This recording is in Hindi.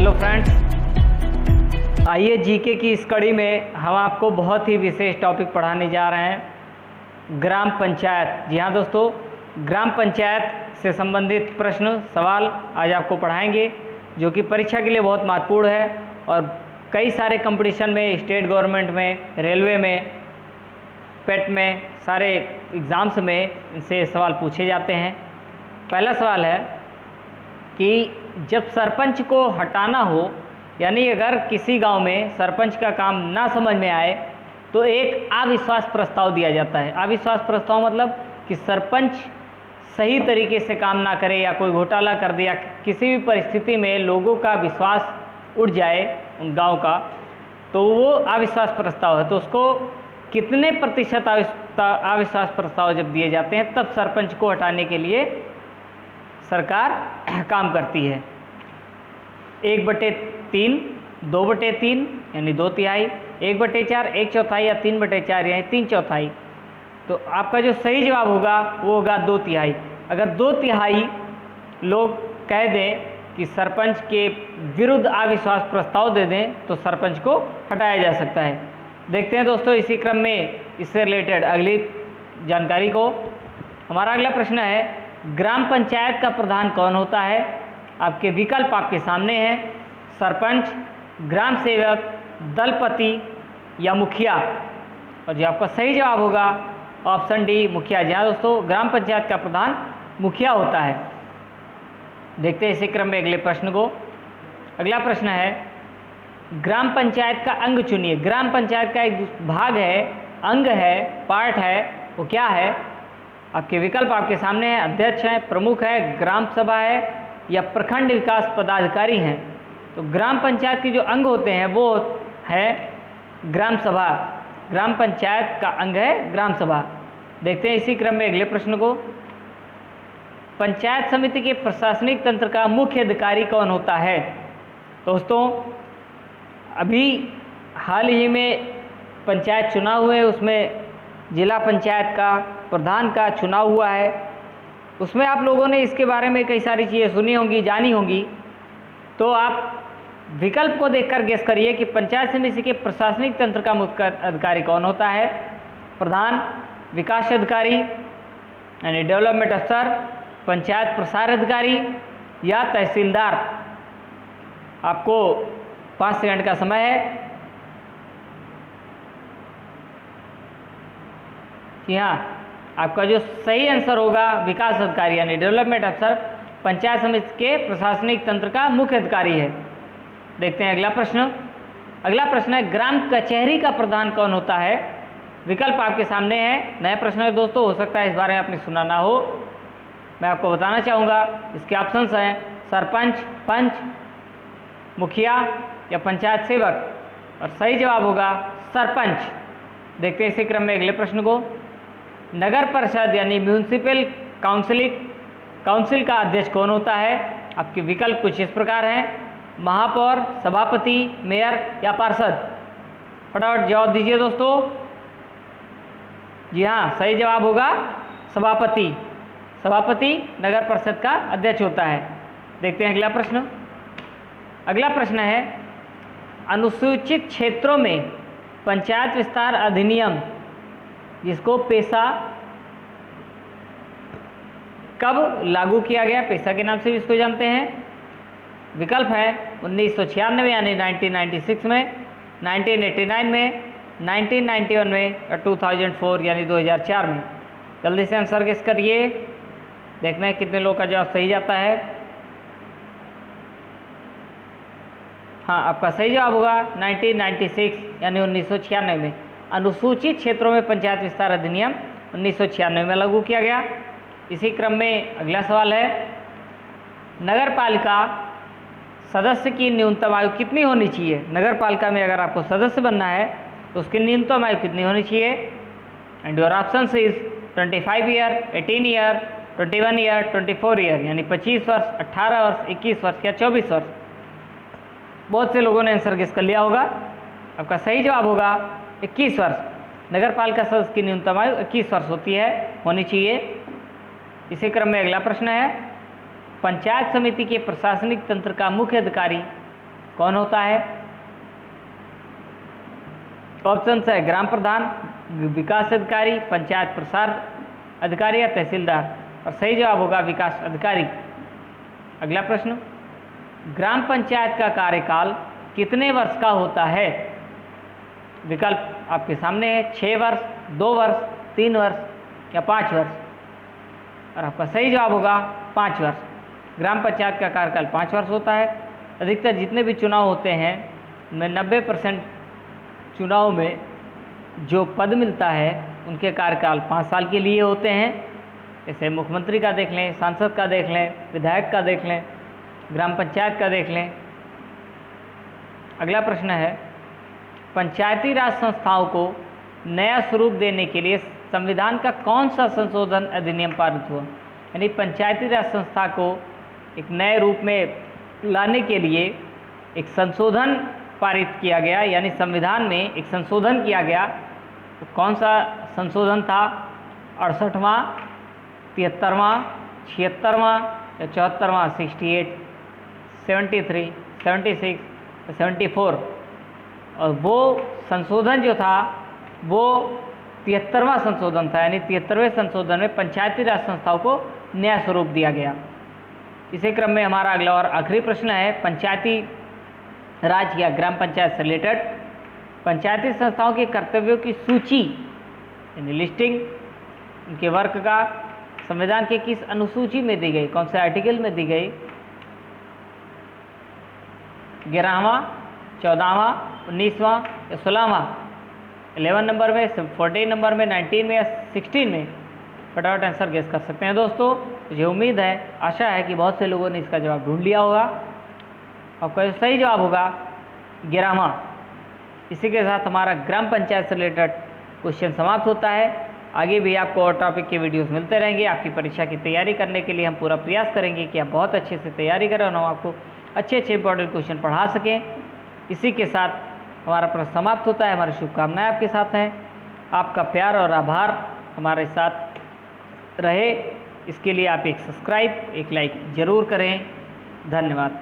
हेलो फ्रेंड्स, आइए जीके की इस कड़ी में हम आपको बहुत ही विशेष टॉपिक पढ़ाने जा रहे हैं, ग्राम पंचायत। जी हाँ दोस्तों, ग्राम पंचायत से संबंधित प्रश्न सवाल आज आपको पढ़ाएंगे, जो कि परीक्षा के लिए बहुत महत्वपूर्ण है और कई सारे कंपटीशन में, स्टेट गवर्नमेंट में, रेलवे में, पेट में, सारे एग्ज़ाम्स में इनसे सवाल पूछे जाते हैं। पहला सवाल है कि जब सरपंच को हटाना हो, यानी अगर किसी गांव में सरपंच का काम ना समझ में आए तो एक अविश्वास प्रस्ताव दिया जाता है। अविश्वास प्रस्ताव मतलब कि सरपंच सही तरीके से काम ना करे या कोई घोटाला कर दे या किसी भी परिस्थिति में लोगों का विश्वास उठ जाए उन गांव का, तो वो अविश्वास प्रस्ताव है। तो उसको कितने प्रतिशत अविश्वास प्रस्ताव जब दिए जाते हैं तब सरपंच को हटाने के लिए सरकार काम करती है। 1/3, 2/3 यानी 2/3, 1/4, 1/4 या 3/4 यानी 3/4। तो आपका जो सही जवाब होगा वो होगा 2/3। अगर 2/3 लोग कह दें कि सरपंच के विरुद्ध अविश्वास प्रस्ताव दे दें तो सरपंच को हटाया जा सकता है। देखते हैं दोस्तों इसी क्रम में इससे रिलेटेड अगली जानकारी को। हमारा अगला प्रश्न है, ग्राम पंचायत का प्रधान कौन होता है? आपके विकल्प आपके सामने हैं, सरपंच, ग्राम सेवक, दलपति या मुखिया। और जो आपका सही जवाब होगा ऑप्शन डी, मुखिया। जी हाँ दोस्तों, ग्राम पंचायत का प्रधान मुखिया होता है। देखते हैं इसी क्रम में अगले प्रश्न को। अगला प्रश्न है, ग्राम पंचायत का अंग चुनिए। ग्राम पंचायत का एक भाग है, अंग है, पार्ट है, वो क्या है? आपके विकल्प आपके सामने हैं, अध्यक्ष है, प्रमुख है, ग्राम सभा है या प्रखंड विकास पदाधिकारी हैं। तो ग्राम पंचायत के जो अंग होते हैं वो है ग्राम सभा। ग्राम पंचायत का अंग है ग्राम सभा। देखते हैं इसी क्रम में अगले प्रश्न को। पंचायत समिति के प्रशासनिक तंत्र का मुख्य अधिकारी कौन होता है? दोस्तों अभी हाल ही में पंचायत चुनाव हुए, उसमें जिला पंचायत का प्रधान का चुनाव हुआ है। उसमें आप लोगों ने इसके बारे में कई सारी चीज़ें सुनी होंगी, जानी होंगी। तो आप विकल्प को देखकर गेस करिए कि पंचायत समिति के प्रशासनिक तंत्र का मुख्य अधिकारी कौन होता है? प्रधान, विकास अधिकारी यानी डेवलपमेंट अफसर, पंचायत प्रसार अधिकारी या तहसीलदार। आपको 5 सेकंड का समय है। जी हाँ, आपका जो सही आंसर होगा विकास अधिकारी यानी डेवलपमेंट अफसर पंचायत समिति के प्रशासनिक तंत्र का मुख्य अधिकारी है। देखते हैं अगला प्रश्न। अगला प्रश्न है, ग्राम कचहरी का प्रधान कौन होता है? विकल्प आपके सामने है। नया प्रश्न है दोस्तों, हो सकता है इस बारे में आपने सुना ना हो। मैं आपको बताना चाहूँगा, इसके ऑप्शंस हैं सरपंच, पंच, मुखिया या पंचायत सेवक। और सही जवाब होगा सरपंच। देखते हैं इसी क्रम में अगले प्रश्न को। नगर परिषद यानी म्यूनिसिपल काउंसिल का अध्यक्ष कौन होता है? आपके विकल्प कुछ इस प्रकार हैं, महापौर, सभापति, मेयर या पार्षद। फटाफट जवाब दीजिए दोस्तों। जी हाँ, सही जवाब होगा सभापति। सभापति नगर परिषद का अध्यक्ष होता है। देखते हैं अगला प्रश्न। अगला प्रश्न है, अनुसूचित क्षेत्रों में पंचायत विस्तार अधिनियम, जिसको पेशा, कब लागू किया गया? पेशा के नाम से भी इसको जानते हैं। विकल्प है 1996 यानी 1996 में, 1989 में, 1991 में और 2004 यानी 2004 में। जल्दी से आंसर गेस करिए, देखना है कितने लोगों का जवाब सही जाता है। हाँ, आपका सही जवाब होगा 1996 यानी 1996 में। अनुसूचित क्षेत्रों में पंचायत विस्तार अधिनियम 1996 में लागू किया गया। इसी क्रम में अगला सवाल है, नगर पालिका सदस्य की न्यूनतम आयु कितनी होनी चाहिए? नगर पालिका में अगर आपको सदस्य बनना है तो उसकी न्यूनतम आयु कितनी होनी चाहिए? And your options is 25 year, 18 year, 21 year, 24 year यानी 25 वर्ष, 18 वर्ष, 21 वर्ष या 24 वर्ष। बहुत से लोगों ने आंसर गेस कर लिया होगा। आपका सही जवाब होगा 21 वर्ष। नगर पालिका सदस्य की न्यूनतम आयु 21 वर्ष होनी चाहिए। इसी क्रम में अगला प्रश्न है, पंचायत समिति के प्रशासनिक तंत्र का मुख्य अधिकारी कौन होता है? ऑप्शन है ग्राम प्रधान, विकास अधिकारी, पंचायत प्रसार अधिकारी या तहसीलदार। और सही जवाब होगा विकास अधिकारी। अगला प्रश्न, ग्राम पंचायत का कार्यकाल कितने वर्ष का होता है? विकल्प आपके सामने है, 6 वर्ष, 2 वर्ष, 3 वर्ष या 5 वर्ष। और आपका सही जवाब होगा 5 वर्ष। ग्राम पंचायत का कार्यकाल 5 वर्ष होता है। अधिकतर जितने भी चुनाव होते हैं उनमें 90% चुनाव में जो पद मिलता है उनके कार्यकाल 5 साल के लिए होते हैं। जैसे मुख्यमंत्री का देख लें, सांसद का देख लें, विधायक का देख लें, ग्राम पंचायत का देख लें। अगला प्रश्न है, पंचायती राज संस्थाओं को नया स्वरूप देने के लिए संविधान का कौन सा संशोधन अधिनियम पारित हुआ? यानी पंचायती राज संस्था को एक नए रूप में लाने के लिए एक संशोधन पारित किया गया, यानी संविधान में एक संशोधन किया गया। तो कौन सा संशोधन था? 68वां, 73वां, 76वां या 74वां? 68, 73, 76, 74। और वो संशोधन जो था वो 73वां संशोधन था, यानी 73वें संशोधन में पंचायती राज संस्थाओं को नया स्वरूप दिया गया। इसी क्रम में हमारा अगला और आखिरी प्रश्न है, पंचायती राज या ग्राम पंचायत से रिलेटेड पंचायती संस्थाओं के कर्तव्यों की सूची यानी लिस्टिंग, उनके वर्क का संविधान के किस अनुसूची में दी गई? कौन से आर्टिकल में दी गई? 11वां, 14वां, 19वां या 16वां? 11 नंबर में, 14 नंबर में, 19 में या 16 में? फटाफट आंसर गेस कर सकते हैं दोस्तों। मुझे उम्मीद है, आशा है कि बहुत से लोगों ने इसका जवाब ढूंढ लिया होगा। आपका सही जवाब होगा 11वां। इसी के साथ हमारा ग्राम पंचायत से रिलेटेड क्वेश्चन समाप्त होता है। आगे भी आपको और टॉपिक के वीडियोस मिलते रहेंगे। आपकी परीक्षा की तैयारी करने के लिए हम पूरा प्रयास करेंगे कि आप बहुत अच्छे से तैयारी करें और हम आपको अच्छे इंपॉर्टेंट क्वेश्चन पढ़ा सकें। इसी के साथ हमारा प्रश्न समाप्त होता है। हमारी शुभकामनाएं आपके साथ हैं। आपका प्यार और आभार हमारे साथ रहे, इसके लिए आप एक सब्सक्राइब, एक लाइक ज़रूर करें। धन्यवाद।